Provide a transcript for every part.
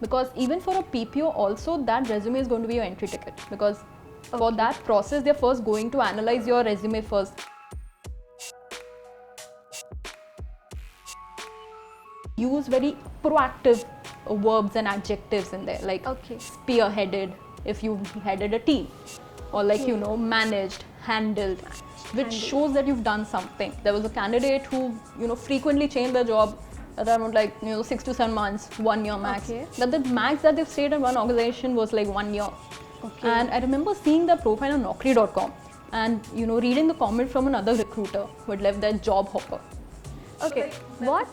Because even for a PPO also, that resume is going to be your entry ticket, because for that process they're first going to analyze your resume first. Use very proactive verbs and adjectives in there, like spearheaded if you headed a team, or like managed, handled, which shows that you've done something. There was a candidate who frequently changed their job around 6 to 7 months, 1 year max. That the max that they've stayed in one organization was like 1 year. And I remember seeing the profile on Naukri.com and reading the comment from another recruiter who had left their job hopper. What?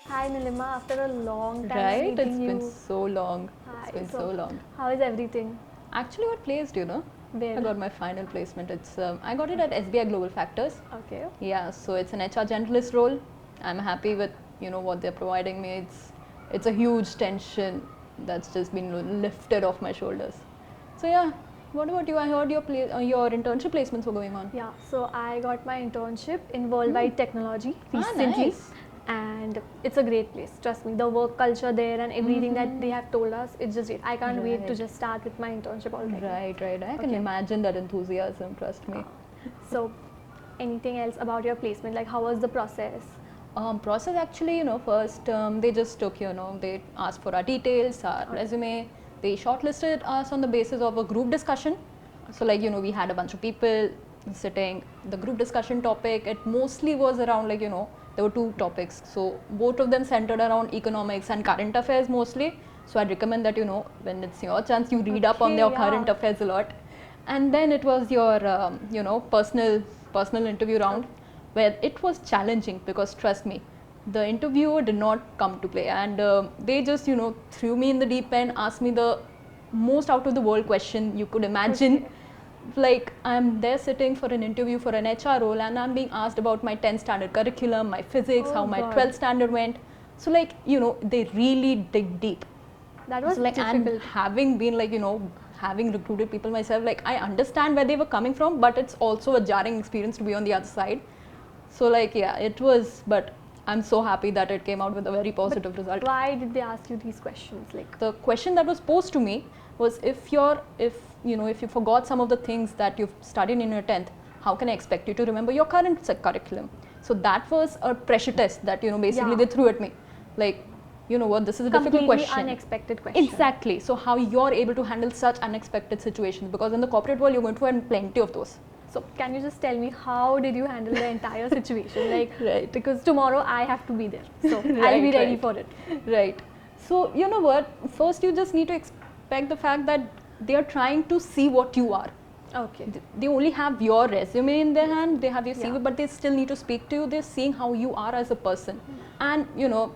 Hi Neelima, after a long time. Right? It's you. been so long. Hi. It's been so long. How is everything? Actually got placed, Where? I got my final placement. It's I got it at SBI Global Factors. Okay. Yeah, so it's an HR generalist role. I'm happy with what they're providing me. It's a huge tension that's just been lifted off my shoulders. So yeah, what about you? I heard your internship placements were going on. Yeah, so I got my internship in worldwide technology recently. Nice. And it's a great place, trust me. The work culture there and everything that they have told us, it's just great. I can't wait to just start with my internship already. Right. I can imagine that enthusiasm, trust me. So, anything else about your placement? Like, how was the process? Process actually, first they just took, they asked for our details, our resume. They shortlisted us on the basis of a group discussion. So like, we had a bunch of people sitting. The group discussion topic, it mostly was around there were two topics. So both of them centered around economics and current affairs mostly. So I'd recommend that, when it's your chance, you read up on your current affairs a lot. And then it was your, personal interview round, where it was challenging because trust me, the interviewer did not come to play, and they just threw me in the deep end, asked me the most out of the world question you could imagine. Like, I'm there sitting for an interview for an HR role and I'm being asked about my 10th standard curriculum, my physics, how my 12th standard went. So like, they really dig deep. That was like, difficult. and having been having recruited people myself, like I understand where they were coming from, but it's also a jarring experience to be on the other side. So like, yeah, it was, but I'm so happy that it came out with a very positive result. Why did they ask you these questions? Like, the question that was posed to me was, if you forgot some of the things that you've studied in your 10th, how can I expect you to remember your current curriculum? So that was a pressure test that basically they threw at me. Like, what, this is a difficult question. Completely unexpected question. Exactly. So how you're able to handle such unexpected situations, because in the corporate world you're going to find plenty of those. So can you just tell me, how did you handle the entire situation? Like, because tomorrow I have to be there, so I'll be ready for it. Right. So you know what? First, you just need to expect the fact that they are trying to see what you are. Okay. They only have your resume in their hand, they have your CV, but they still need to speak to you. They're seeing how you are as a person. And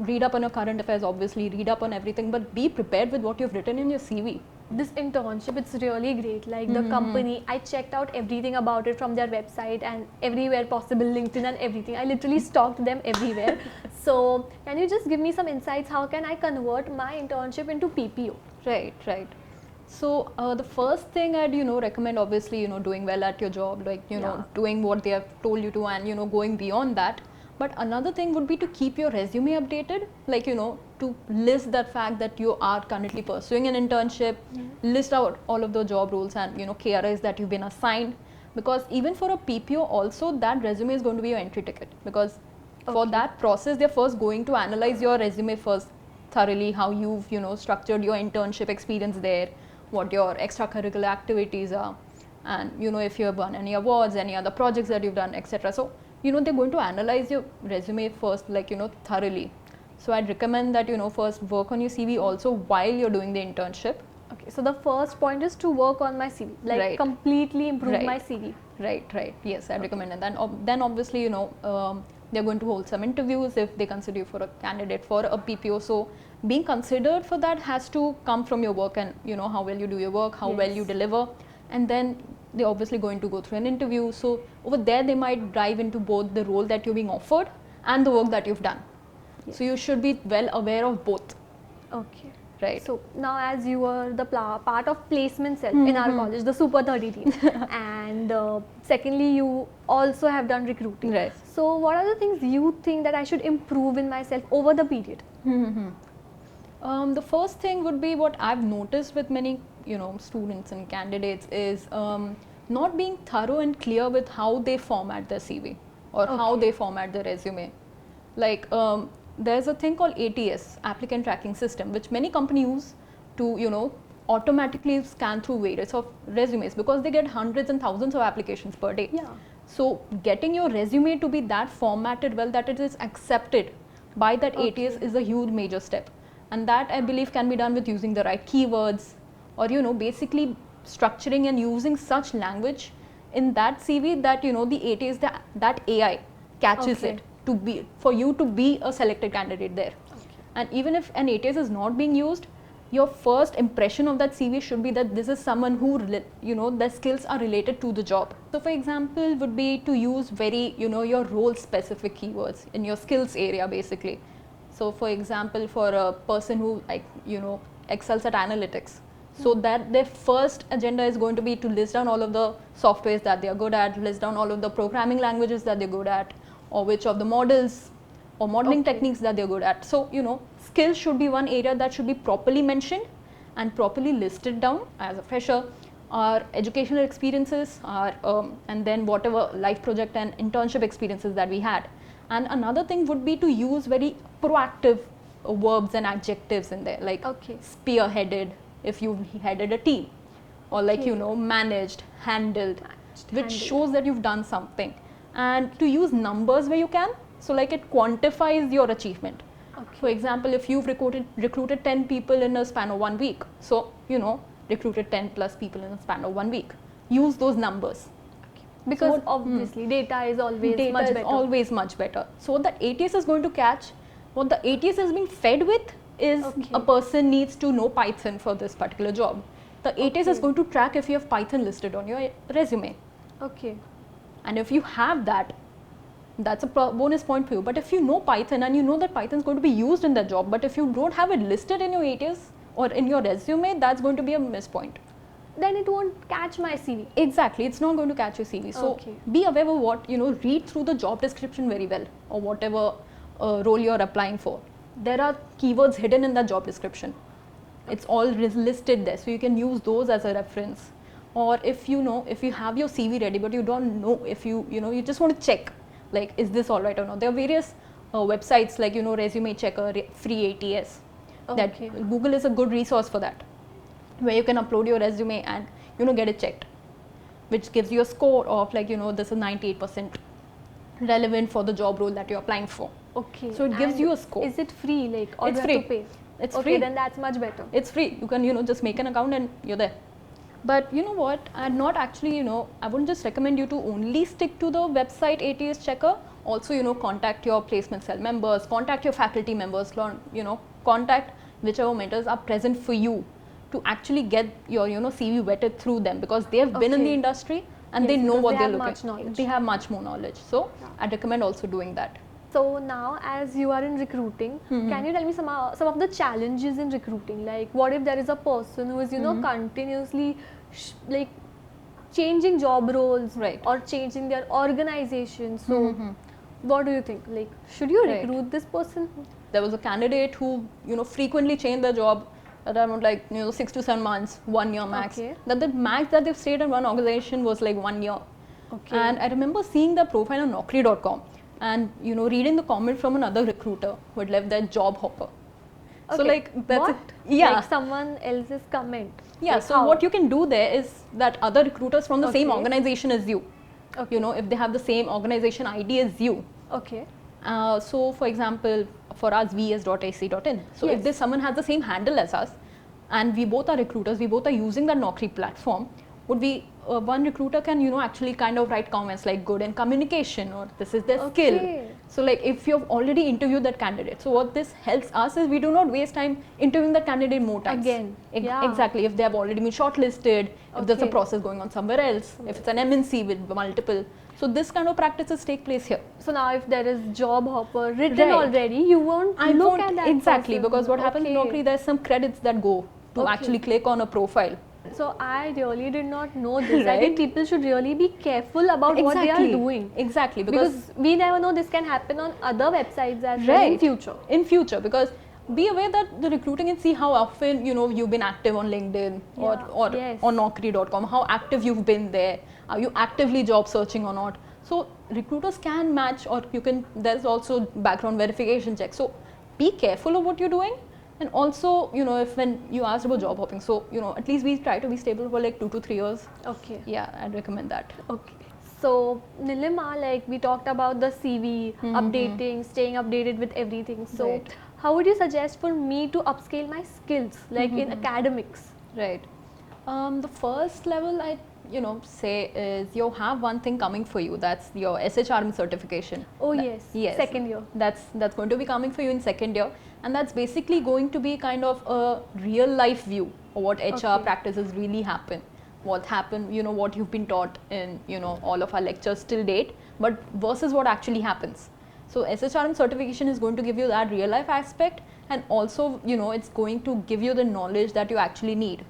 read up on your current affairs, obviously, read up on everything, but be prepared with what you've written in your CV. This internship, it's really great. Like the company, I checked out everything about it from their website and everywhere possible, LinkedIn and everything. I literally stalked them everywhere. So can you just give me some insights? How can I convert my internship into PPO? Right. So the first thing I'd recommend, obviously, doing well at your job, like doing what they have told you to, and going beyond that. But another thing would be to keep your resume updated, like to list that fact that you are currently pursuing an internship, list out all of the job roles and KRIs that you've been assigned, because even for a PPO also, that resume is going to be your entry ticket, because for that process they're first going to analyze your resume first thoroughly, how you've structured your internship experience there, what your extracurricular activities are, and if you have won any awards, any other projects that you've done, etc. So they're going to analyze your resume first, like thoroughly. So I'd recommend that first work on your CV also while you're doing the internship. Okay, so the first point is to work on my CV, like completely improve my CV. Right. Yes, I'd recommend it. Then obviously they're going to hold some interviews if they consider you for a candidate for a PPO. So being considered for that has to come from your work and how well you do your work, how well you deliver, and then they're obviously going to go through an interview. So over there they might dive into both the role that you're being offered and the work that you've done. So you should be well aware of both. Okay. Right. So now, as you were the part of placement cell in our college, the Super 30 team, and secondly, you also have done recruiting. Right. So what are the things you think that I should improve in myself over the period? The first thing would be what I've noticed with many, students and candidates is not being thorough and clear with how they format their CV or how they format their resume. Like there's a thing called ATS, applicant tracking system, which many companies use to, automatically scan through various of resumes because they get hundreds and thousands of applications per day. Yeah. So getting your resume to be that formatted well that it is accepted by that ATS is a huge major step. And that I believe can be done with using the right keywords or, basically structuring and using such language in that CV that, the ATS, that AI catches it to be, for you to be a selected candidate there. And even if an ATS is not being used, your first impression of that CV should be that this is someone who, their skills are related to the job. So for example, would be to use very, your role specific keywords in your skills area basically. So for example, for a person who excels at analytics, so that their first agenda is going to be to list down all of the softwares that they are good at, list down all of the programming languages that they're good at, or which of the models or modeling techniques that they're good at. So, skills should be one area that should be properly mentioned and properly listed down as a fresher. Our educational experiences are, and then whatever life project and internship experiences that we had. And another thing would be to use very proactive verbs and adjectives in there, like spearheaded, if you headed a team, or like, managed, handled, which shows that you've done something. And to use numbers where you can, so like it quantifies your achievement. For example, if you've recruited 10 people in a span of 1 week, so, recruited 10 plus people in a span of 1 week, use those numbers. Because so obviously data is always much better. So what the ATS is going to catch, what the ATS is being fed with is a person needs to know Python for this particular job. The ATS is going to track if you have Python listed on your resume. And if you have that, that's a bonus point for you. But if you know Python and you know that Python is going to be used in that job, but if you don't have it listed in your ATS or in your resume, that's going to be a miss point. Then it won't catch my CV. Exactly, it's not going to catch your CV. So be aware of what, read through the job description very well, or whatever role you're applying for. There are keywords hidden in the job description. It's all listed there, so you can use those as a reference. Or if if you have your CV ready, but you don't know if you just want to check, like, is this all right or not? There are various websites like, Resume Checker, free ATS. That Google is a good resource for that, where you can upload your resume and, get it checked, which gives you a score of like, this is 98% relevant for the job role that you're applying for. So it gives you a score. Is it free, like, or it's do free. You have to pay? It's free. Then that's much better. It's free. You can, just make an account and you're there. But you know what, I'd not actually, I wouldn't just recommend you to only stick to the website ATS checker. Also, contact your placement cell members, contact your faculty members, contact whichever mentors are present for you to actually get your, CV vetted through them, because they have been in the industry and they know what they're looking. They have much more knowledge. So I'd recommend also doing that. So now, as you are in recruiting, can you tell me some of the challenges in recruiting? Like, what if there is a person who is, continuously like changing job roles, or changing their organization? So, what do you think? Like, should you recruit this person? There was a candidate who, frequently changed their job around like 6 to 7 months, 1 year max. That the max that they've stayed in one organization was like 1 year. And I remember seeing the profile on Naukri.com. And reading the comment from another recruiter who had left their job hopper. So like that's it. Yeah. Like someone else's comment. Yeah. Like so how? what you can do there is that other recruiters from the same organization as you, if they have the same organization ID as you. So for example, for us, vs.ac.in. So if there's someone has the same handle as us, and we both are recruiters, we both are using the Naukri platform, would we one recruiter can actually kind of write comments like good in communication, or this is their skill. So like if you've already interviewed that candidate, so what this helps us is we do not waste time interviewing the candidate more times. Again, yeah. Exactly. If they have already been shortlisted, if there's a Okay. process going on somewhere else, if it's an MNC with multiple. So this kind of practices take place here. So now if there is job hopper written Right. already, you won't look at that exactly person. because what happens in Okay. Naukri, there's some credits that go to Okay. actually click on a profile. So I really did not know this. I Right. think people should really be careful about what they are doing. Exactly, Because we never know this can happen on other websites as well in future. In future, because be aware that the recruiting and see how often you've been active on LinkedIn or Yes. on Naukri.com, how active you've been there, are you actively job searching or not. So recruiters can match, or there's also background verification check. So be careful of what you're doing. And also, if when you asked about job hopping, so at least we try to be stable for like 2 to 3 years. Okay. Yeah, I'd recommend that. Okay. So Neelima, like we talked about the CV, updating, staying updated with everything. So Right. how would you suggest for me to upscale my skills, like in academics? Right. The first level I say is you have one thing coming for you. That's your SHRM certification. Oh yes. Yes. Second year. That's going to be coming for you in second year, and that's basically going to be kind of a real life view of what HR Okay. practices really happen. What happened, what you've been taught in all of our lectures till date, but versus what actually happens. So SHRM certification is going to give you that real life aspect, and also it's going to give you the knowledge that you actually need.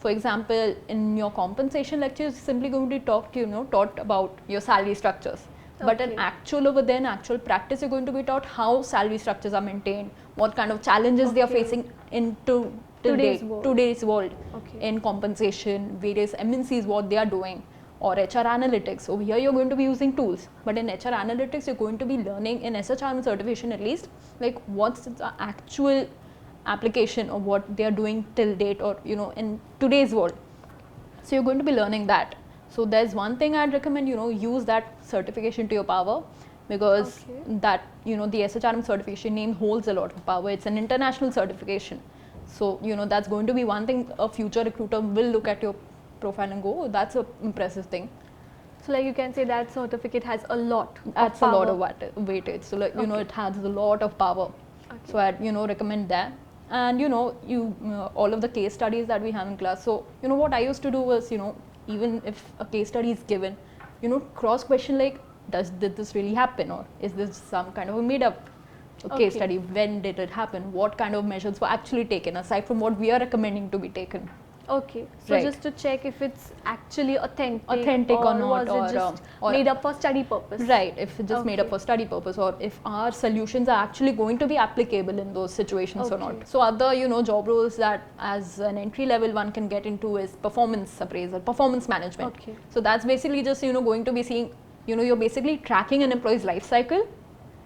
For example, in your compensation lectures, simply going to taught about your salary structures. But in Okay. actual over there, in actual practice, you're going to be taught how salary structures are maintained, what kind of challenges they are Okay. facing till Today's world. today's world Okay. in compensation, various MNCs, what they are doing, or HR analytics. Over here, you're going to be using tools, but in HR analytics, you're going to be learning in SHRM certification at least, like what's the actual application of what they are doing till date, or in today's world. So you're going to be learning that. So there's one thing I'd recommend, use that certification to your power, because Okay. that the SHRM certification name holds a lot of power. It's an international certification. So that's going to be one thing a future recruiter will look at your profile and go, oh, that's an impressive thing. So like you can say that certificate has a lot. That's of a lot power. of weightage. So like Okay. it has a lot of power. Okay. So I'd recommend that. And all of the case studies that we have in class. So what I used to do was even if a case study is given, cross question like, did this really happen, or is this some kind of a made up case Okay. study? When did it happen? What kind of measures were actually taken aside from what we are recommending to be taken? Okay, so Right. just to check if it's actually authentic, Or not, was or, it just or- made up for study purpose? Right, if it's just made up Okay. for study purpose, or if our solutions are actually going to be applicable in those situations or Okay. not. So other job roles that as an entry level one can get into is performance appraisal, performance management. Okay. So that's basically just going to be seeing, you're basically tracking an employee's life cycle.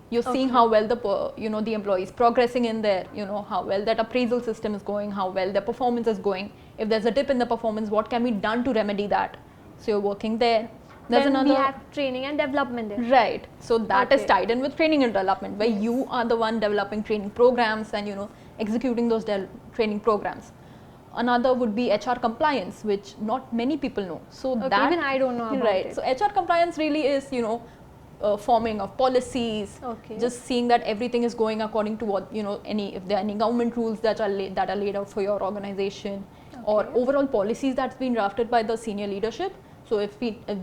You're seeing Okay. how well the employee is progressing in there, how well that appraisal system is going, how well their performance is going. If there's a dip in the performance, what can be done to remedy that? So you're working there. There's Then another we have training and development there. Right. So that is Okay. tied in with training and development, where Yes. you are the one developing training programs and executing those training programs. Another would be HR compliance, which not many people know. So Okay, that even I don't know about right. it. So HR compliance really is forming of policies, Okay. just seeing that everything is going according to what if there are any government rules that are laid out for your organization, or Okay. overall policies that's been drafted by the senior leadership. So if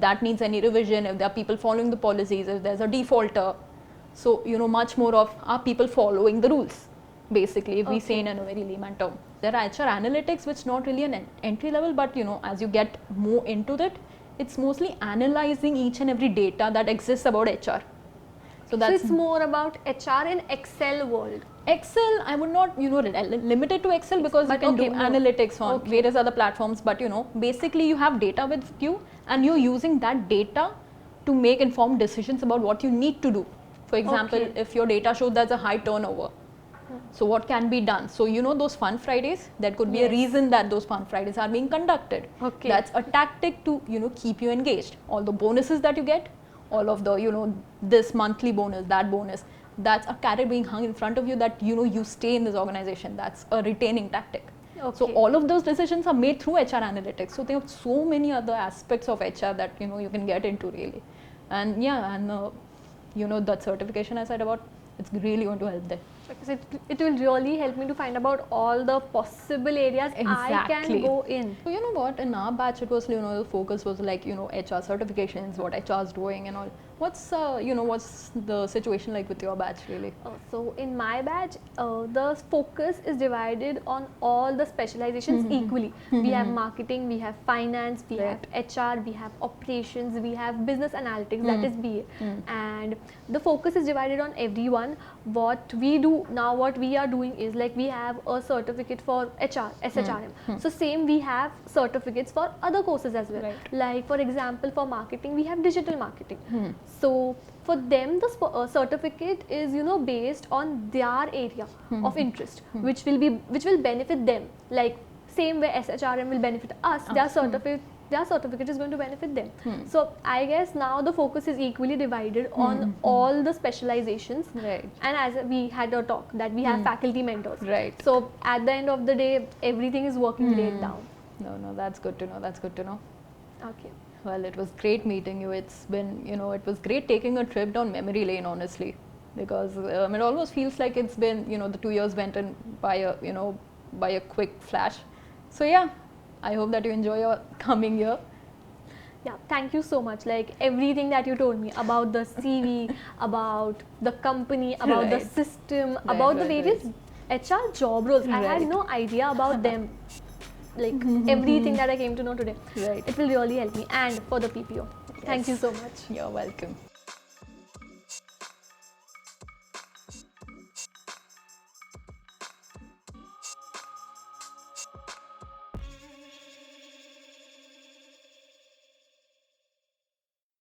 that needs any revision, if there are people following the policies, if there's a defaulter, so much more of are people following the rules, basically, if we say Okay. in a very layman term. There are HR analytics, which not really an entry level, but as you get more into it, it's mostly analyzing each and every data that exists about HR. So So that's it's more about HR in Excel world. Excel. I would not limit it to Excel, because But you can okay, do more. analytics on Okay. various other platforms, but basically you have data with you, and you're using that data to make informed decisions about what you need to do. For example, Okay. if your data shows there's a high turnover, so what can be done? So those fun Fridays, there could be a Yes. reason that those fun Fridays are being conducted. Okay. That's a tactic to keep you engaged. All the bonuses that you get, all of the this monthly bonus, that bonus, that's a carrot being hung in front of you that you stay in this organization. That's a retaining tactic. So Okay. all of those decisions are made through HR analytics. So there are so many other aspects of HR that you can get into really, and that certification I said about, it's really going to help them. Because it will really help me to find about all the possible areas I can go in. So you know what, in our batch it was, the focus was like, HR certifications, what HR is doing and all. What's the situation like with your batch really? So in my batch, the focus is divided on all the specializations equally. We have marketing, we have finance, we have HR, we have operations, we have business analytics, that is BA. And the focus is divided on everyone. What we do now, what we are doing is like we have a certificate for HR, SHRM. So same, we have certificates for other courses as well. Like for example, for marketing, we have digital marketing. So for them, the certificate is based on their area of interest, which will benefit them. Like same way SHRM will benefit us, their certificate is going to benefit them. So I guess now the focus is equally divided on all the specializations. Right. And as we had a talk that we have faculty mentors. Right. So at the end of the day, everything is working great down. No, that's good to know. That's good to know. Okay. Well, it was great meeting you. It's been, it was great taking a trip down memory lane, honestly, because it almost feels like it's been, the 2 years went in by a quick flash. So yeah, I hope that you enjoy your coming year. Yeah, thank you so much. Like everything that you told me about the CV, about the company, about the system, about the various HR job roles. I had no idea about them. Like everything that I came to know today. It will really help me, and for the PPO. Thank you so much. You're welcome.